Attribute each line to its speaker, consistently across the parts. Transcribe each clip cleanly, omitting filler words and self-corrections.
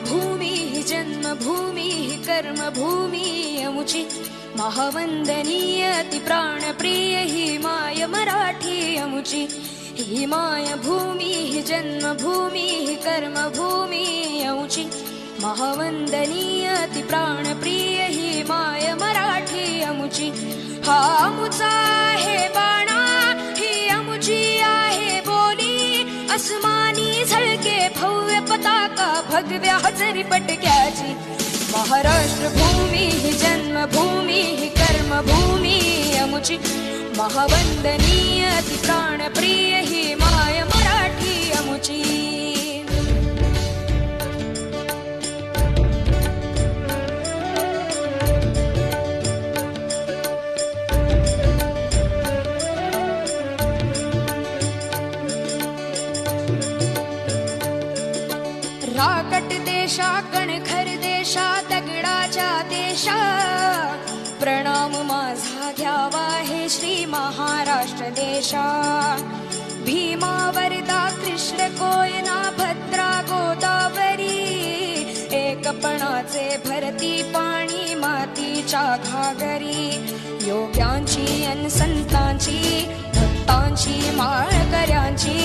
Speaker 1: भूमी ही जन्मभूमी ही कर्मभूमी अमुची महावंदनीय अति प्राणप्रिय ही माय मराठी अमुची ही माय भूमी ही जन्मभूमी ही कर्मभूमी अमुची महावंदनीय अति प्राणप्रिय ही माय मराठी अमुची हा अमुचा आहे बाणा ही अमुची आहे बोली अस्मानी झळके भव्य पताका भगव्या हजरी पटक्याची महाराष्ट्र भूमी ही जन्मभूमी ही कर्मभूमी अमुची महावंदनीय अति प्राणप्रिय ही माय मराठी अमुची राकट देशा कणखर देशा दगडाच्या देशा प्रणाम माझा घ्यावा हे श्री महाराष्ट्र देशा भीमा वरदा कृष्ण कोयना भद्रा गोदावरी एकपणाचे भरती पाणी मातीच्या घागरी योग्यांची अन संतांची भक्तांची माळकऱ्यांची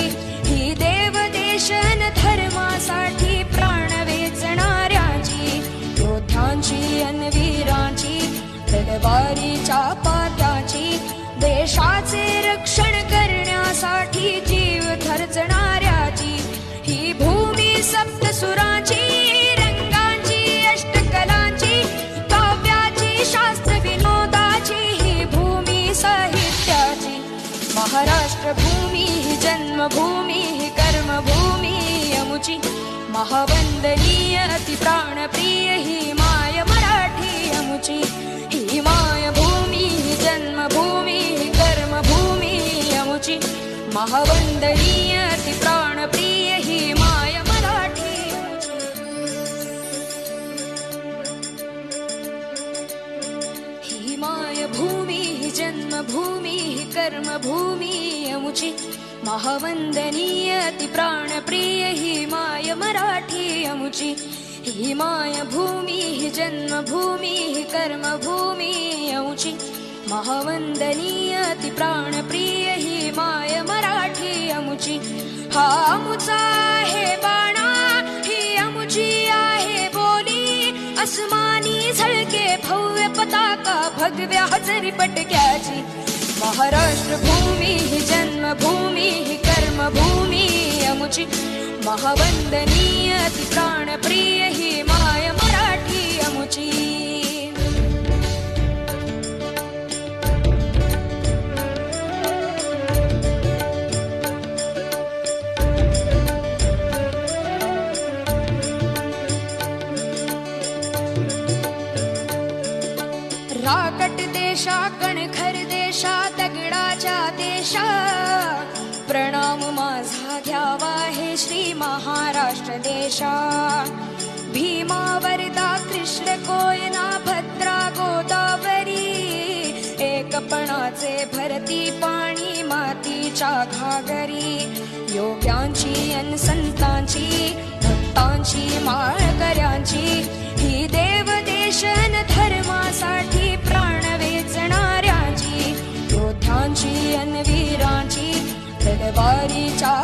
Speaker 1: ही देव देशन धर्मासाठी प्राण वेचणाऱ्यांची योद्ध्यांची अन वीरांची तलवारीच्या पात्याची देशाचे रक्षण करण्यासाठी जीव खर्चणाऱ्याची ही भूमी सप्तसुरांची रंगांची अष्टकलांची काव्याची शास्त्र विनोदाची ही भूमी साहित्याची महाराष्ट्र भूमी ही जन्मभूमी ही कर्मभूमी अमुची महावंदनीय अति प्राणप्रिय ही माय मराठी अमुची ही माय भूमी ही जन्मभूमी ही कर्मभूमी अमुची महावंदनीय अति प्राणप्रिय ही माय मराठी ही माय भूमी ही जन्मभूमी ही कर्मभूमी अमुची महावंदनीय अति प्राणप्रिय ही माय मराठी अमुची ही माय भूमी ही जन्मभूमी ही कर्मभूमी अमुची महावंदनीय अति प्राणप्रिय ही माय मराठी अमुची हा अमुचा आहे बाणा ही अमुची आहे बोली अस्मानी झळके भव्य पताका भगव्या हजरी पटक्याची महाराष्ट्र भूमी ही जन्मभूमी ही कर्मभूमी अमुची महावंदनीय अति प्राणप्रिय ही माय मराठी अमुची राकट देशा कणखर देशा दगडाच्या देशा प्रणाम माझा घ्यावा हे श्री महाराष्ट्र देशा भीमा वरदा कृष्ण कोयना भद्रा गोदावरी एकपणाचे भरती पाणी मातीच्या घागरी योग्यांची अन संतांची भक्तांची माळकऱ्यांची ही देव देशन धर्मासाठी प्राण वेचणाऱ्यांची योद्ध्यांची अन वीरांची तलवारीच्या